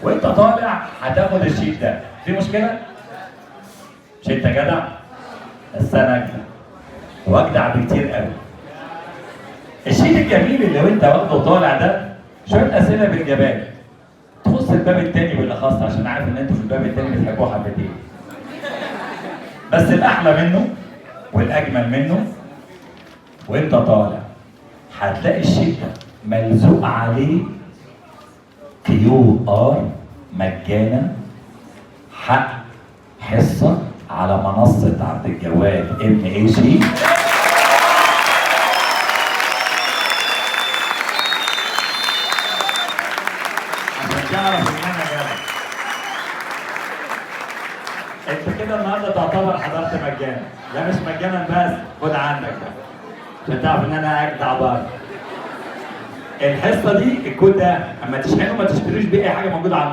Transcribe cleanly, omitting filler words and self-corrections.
وانت طالع هتاخد الشيت ده، في مشكله؟ مش انت جدع؟ بس انا اجدع واجدع بكتير قوي. الشيت الجميل اللي انت واخده طالع ده شويه اسئله بالجبال تخص الباب التاني بالاخص، عشان عارف ان انتوا في الباب التاني بتحبوه حبتين. بس الاحلى منه والاجمل منه وانت طالع هتلاقي الشيت ده ملزوق عليه QR مجانا، حق حصه على منصه عبد الجواد MAC. عشان تعرف ان انا جدع. انت كده النهارده تعتبر حضرت مجانا، لا مش مجانا بس، خد عندك بقى عشان تعرف ان انا اجدع برضه. الحصه دي الكود ده اما تشحنه ما تشتروش بيه اي حاجه موجوده على